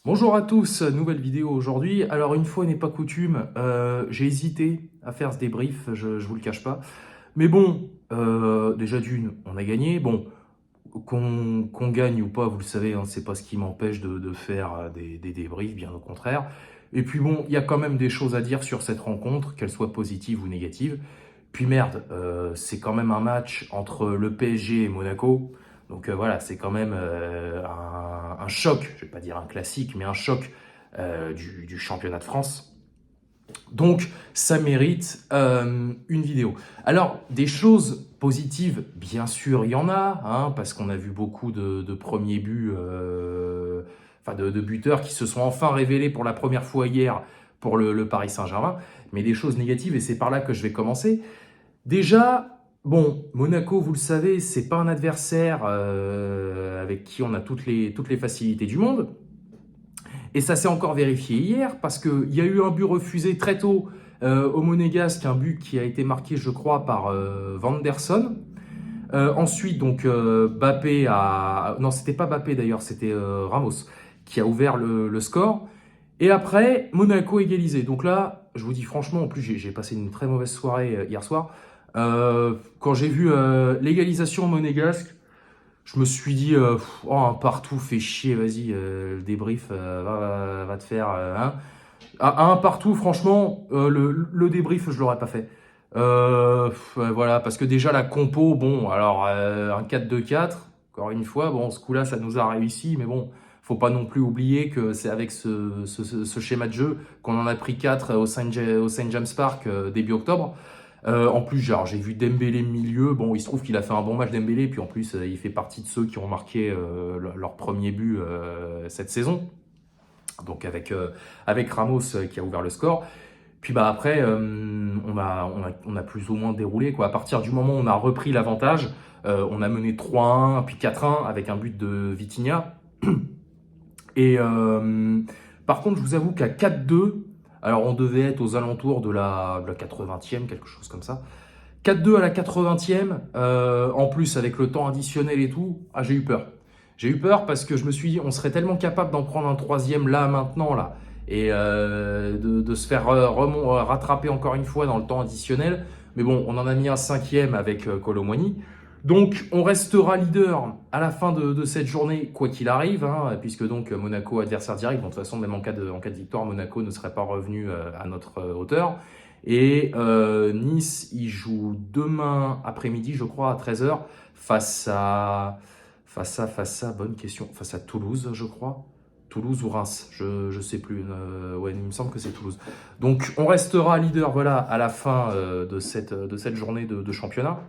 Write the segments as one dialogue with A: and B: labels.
A: Bonjour à tous, nouvelle vidéo aujourd'hui. Alors une fois n'est pas coutume, j'ai hésité à faire ce débrief, je vous le cache pas. Mais bon, déjà d'une, on a gagné. Bon, qu'on gagne ou pas, vous le savez, hein, c'est pas ce qui m'empêche de faire des débriefs, bien au contraire. Et puis bon, il y a quand même des choses à dire sur cette rencontre, qu'elles soient positives ou négatives. Puis merde, c'est quand même un match entre le PSG et Monaco. Donc voilà, c'est quand même un choc, je vais pas dire un classique, mais un choc du championnat de France. Donc ça mérite une vidéo. Alors, des choses positives, bien sûr, il y en a, hein, parce qu'on a vu beaucoup de premiers buts, enfin de buteurs qui se sont enfin révélés pour la première fois hier pour le Paris Saint-Germain. Mais des choses négatives, et c'est par là que je vais commencer. Déjà, bon, Monaco, vous le savez, c'est pas un adversaire avec qui on a toutes les facilités du monde. Et ça s'est encore vérifié hier parce qu'il y a eu un but refusé très tôt au Monégasque, un but qui a été marqué, je crois, par Vanderson. Ensuite, donc, Bappé a... Non, c'était pas Bappé d'ailleurs, c'était Ramos qui a ouvert le score. Et après, Monaco égalisé. Donc là, je vous dis franchement, en plus, j'ai passé une très mauvaise soirée hier soir. Quand j'ai vu l'égalisation monégasque, je me suis dit, oh, un partout, fait chier, vas-y, le débrief va te faire. Hein. À un partout, franchement, le débrief, je l'aurais pas fait. Voilà, parce que déjà, la compo, bon, alors, un 4-2-4, encore une fois, bon, ce coup-là, ça nous a réussi, mais bon, faut pas non plus oublier que c'est avec ce schéma de jeu qu'on en a pris 4 au Saint James Park début octobre. En plus, genre, j'ai vu Dembélé milieu. Bon, il se trouve qu'il a fait un bon match Dembélé, puis en plus, il fait partie de ceux qui ont marqué leur premier but cette saison. Donc avec Ramos qui a ouvert le score. Puis bah après, on a plus ou moins déroulé quoi. À partir du moment où on a repris l'avantage, on a mené 3-1 puis 4-1 avec un but de Vitinha. Et par contre, je vous avoue qu'à 4-2, alors on devait être aux alentours de la 80e, quelque chose comme ça. 4-2 à la 80e, en plus avec le temps additionnel et tout, ah, j'ai eu peur. J'ai eu peur parce que je me suis dit, on serait tellement capable d'en prendre un troisième là, maintenant, là, et de se faire rattraper encore une fois dans le temps additionnel. Mais bon, on en a mis un cinquième avec Kolo Muani. Donc, on restera leader à la fin de cette journée, quoi qu'il arrive, hein, puisque donc Monaco adversaire direct. Bon, de toute façon, même en cas de victoire, Monaco ne serait pas revenu à notre hauteur. Et Nice, il joue demain après-midi, je crois, à 13h, face à, bonne question, face à Toulouse, je crois. Toulouse ou Reims, je sais plus. Ouais, il me semble que c'est Toulouse. Donc, on restera leader, voilà, à la fin de cette journée de championnat.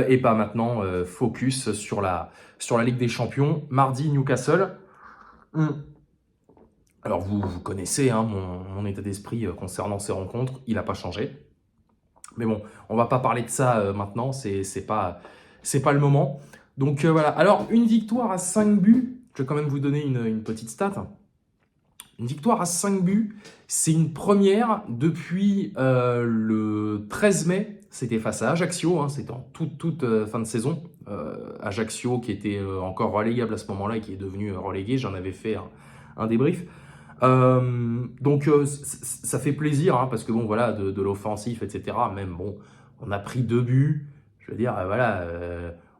A: Et pas maintenant, focus sur la Ligue des Champions. Mardi, Newcastle. Alors, vous connaissez hein, mon état d'esprit concernant ces rencontres. Il n'a pas changé. Mais bon, on va pas parler de ça maintenant. C'est pas le moment. Donc, voilà. Alors, une victoire à 5 buts. Je vais quand même vous donner une petite stat. Une victoire à 5 buts, c'est une première depuis le 13 mai. C'était face à Ajaccio, hein, c'était en toute fin de saison. Ajaccio qui était encore relégable à ce moment-là et qui est devenu relégué. J'en avais fait un débrief. Donc ça fait plaisir hein, parce que bon voilà de l'offensif etc. Même bon on a pris 2 buts. Je veux dire voilà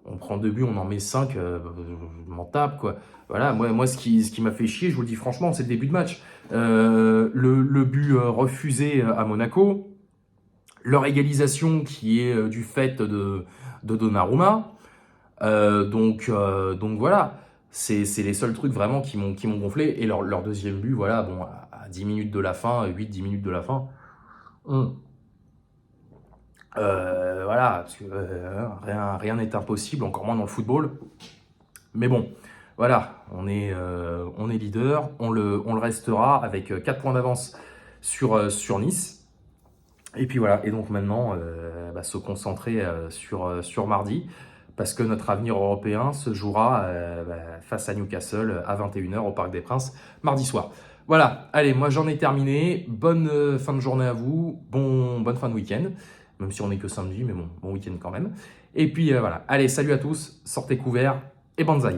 A: on prend 2 buts, on en met 5, je m'en tape quoi. Voilà, moi ce qui m'a fait chier, je vous le dis franchement, c'est le début de match. Le but refusé à Monaco, leur égalisation qui est du fait de Donnarumma. Donc voilà, c'est les seuls trucs vraiment qui m'ont gonflé. Et leur deuxième but, voilà, bon, à 10 minutes de la fin, 8-10 minutes de la fin. Voilà, parce que rien n'est impossible, encore moins dans le football. Mais bon, voilà, on est leader, on le restera avec 4 points d'avance sur Nice. Et puis voilà, et donc maintenant, se concentrer sur mardi, parce que notre avenir européen se jouera face à Newcastle à 21h au Parc des Princes, mardi soir. Voilà, allez, moi j'en ai terminé. Bonne fin de journée à vous, bonne fin de week-end, même si on n'est que samedi, mais bon week-end quand même. Et puis voilà, allez, salut à tous, sortez couverts et banzai.